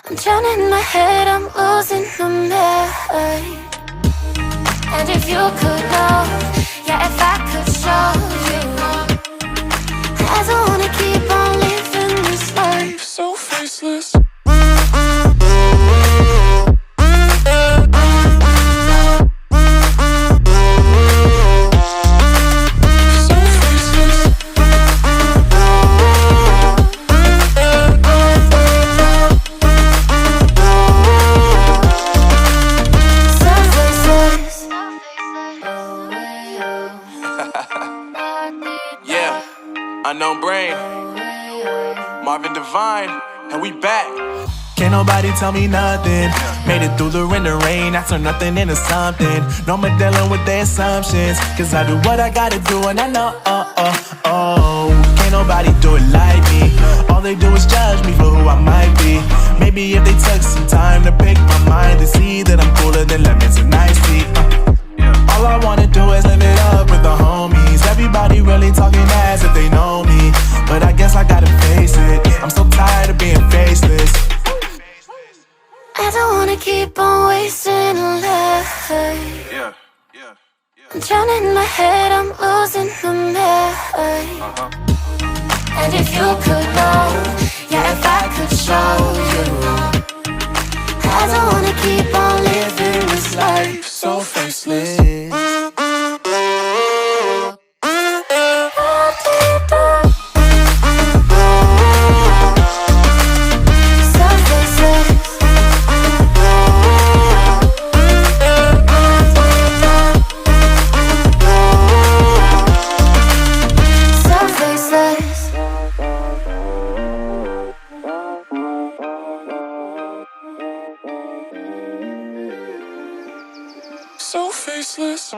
I'm drowning in my head, I'm losing my mind. And if you could know, yeah, if I could show you, I don't wanna keep on living this life so faceless. Yeah, unknown brain, Marvin Divine, and we back. Can't nobody tell me nothing. Made it through the wind and rain, I turn nothing into something. No more dealing with their assumptions, cause I do what I gotta do and I know, can't nobody do it like me. All they do is judge me for who I might be. Maybe if they took some time to pick my mind, they see that I'm cooler than lemons and iced tea. All I wanna do is live it up with the homies. Everybody really talking as if they know me, but I guess I gotta face it, I'm so tired of being faceless. I don't wanna keep on wasting a life. I'm drowning in my head, I'm losing my mind. And if you could know, yeah, if I could show you, I don't wanna keep on living this life so faceless. So faceless.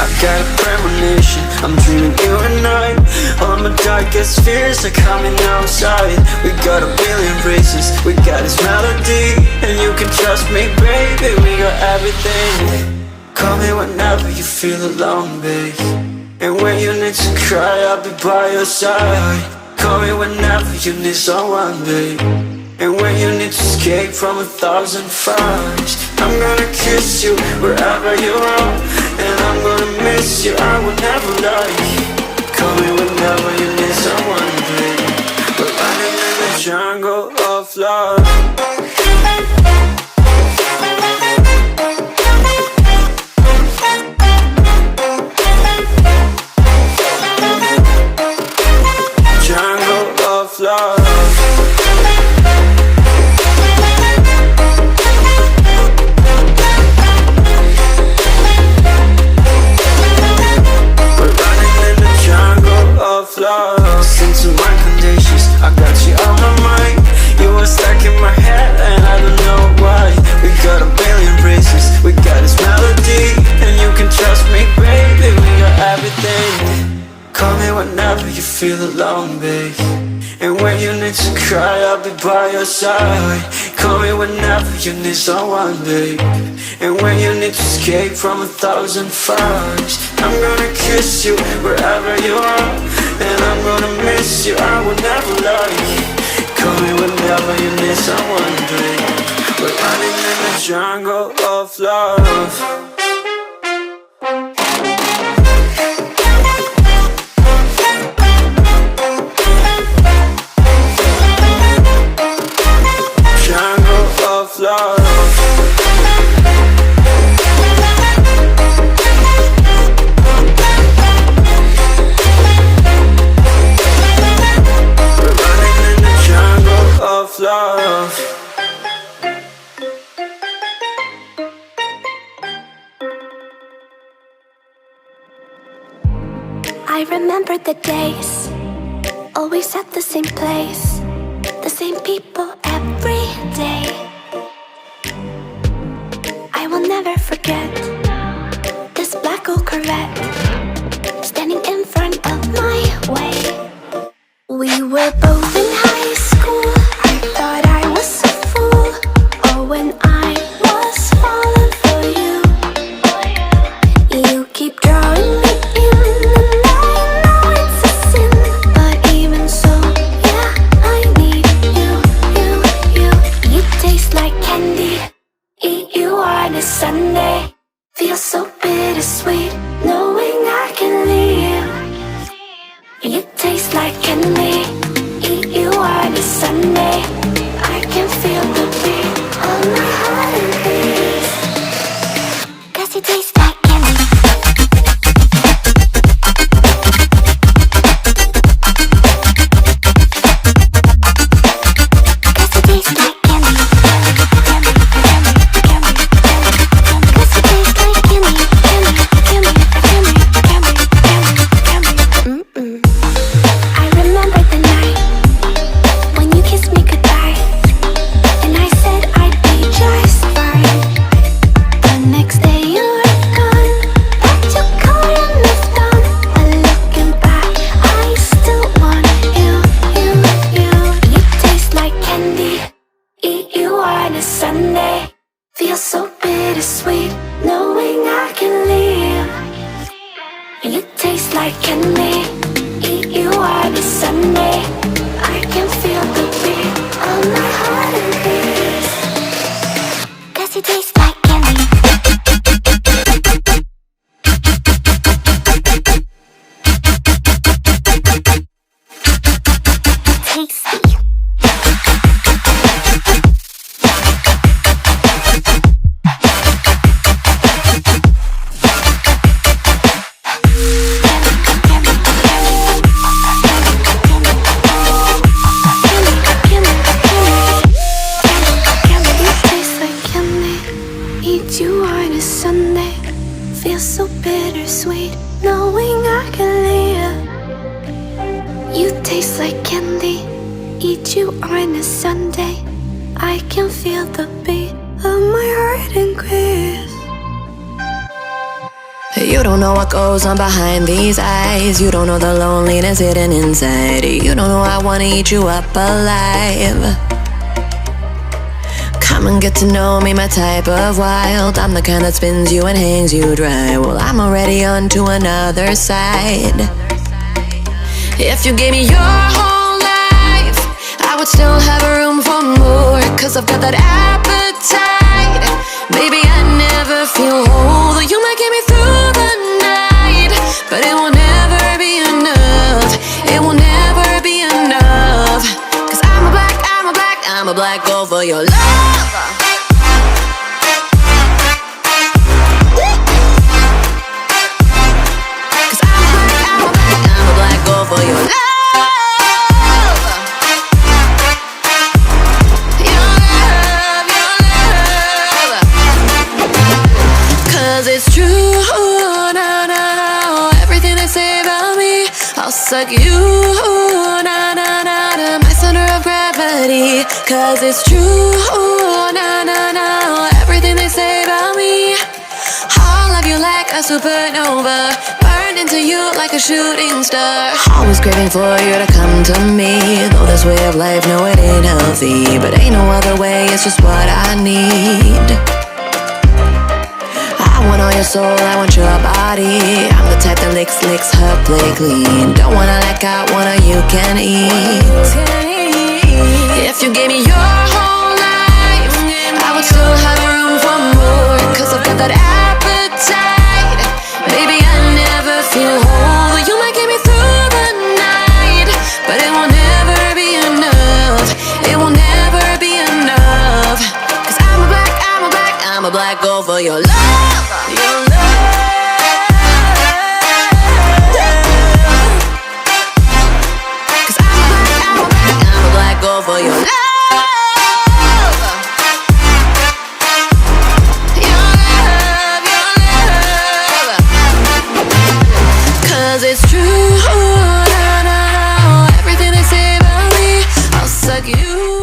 I got a premonition, I'm dreaming you and I. All my darkest fears are coming outside. We got a billion races, we got this melody, and you can trust me, baby, we got everything. Call me whenever you feel alone, babe, and when you need to cry, I'll be by your side. Call me whenever you need someone, babe, and when you need to escape from 1,000 fires. I'm gonna kiss you wherever you are, and I'm gonna miss you, I will never lie. Call me whenever you need someone, babe. We're running in the jungle of love. Love. We're running in the jungle of love. Listen to my conditions, I got you on my mind. You were stuck in my head and I don't know why. We got a billion races, we got this melody, and you can trust me, baby, we got everything. Call me whenever you feel alone, babe, and when you need to cry, I'll be by your side. Call me whenever you need someone, babe, and when you need to escape from 1,000 fires. I'm gonna kiss you wherever you are, and I'm gonna miss you, I will never lie. Call me whenever you need someone, babe. We're running in the jungle of love. Love. We're running in the jungle of love. I remember the days, always at the same place, the same people every day. I will never forget this black old Corvette standing in front of my way. We were both in high school, I thought I was a fool. Oh, when I was falling Sunday. Feels so bittersweet, knowing I can leave. You taste like candy. Eat you on a Sunday. I can feel the beat of my heart and beats. 'Cause you taste like candy. Sunday feels so bittersweet, knowing I can leave. You taste like candy. Eat you on a Sunday. I can feel the beat of my heart and beats. 'Cause you taste like candy. Tasty. You on a Sunday, feels so bittersweet, knowing I can leave. You taste like candy, eat you on a Sunday. I can feel the beat of my heart increase. You don't know what goes on behind these eyes. You don't know the loneliness hidden inside. You don't know I wanna eat you up alive. Come and get to know me, my type of wild. I'm the kind that spins you and hangs you dry. Well, I'm already on to another side. If you gave me your whole life, I would still have room for more. 'Cause I've got that appetite. Baby, I never feel whole. You might get me through the night, but it will never be enough. It will never be enough. 'Cause I'm a black girl for your love. For your love, your love, your love. 'Cause it's true, no, no, no. Everything they say about me, I'll suck you, no, no, no, to my center of gravity. 'Cause it's true, no, no, no. Everything they say about me, I'll love you like a supernova, burned into you like a shooting star. Always craving for you to come to me. Though this way of life, no, it ain't healthy, but ain't no other way, it's just what I need. I want all your soul, I want your body. I'm the type that licks her plate clean. Don't wanna let go, wanna you can eat. If you gave me your whole life, I would still have room for more. 'Cause I've got that appetite. Baby, I never feel whole. You might get me through the night, but it will never be enough. It will never be enough. 'Cause I'm a black girl for your love. Your love. 'Cause I'm a black girl for your love. It's true, no, no, no. Everything they say about me, I'll suck you.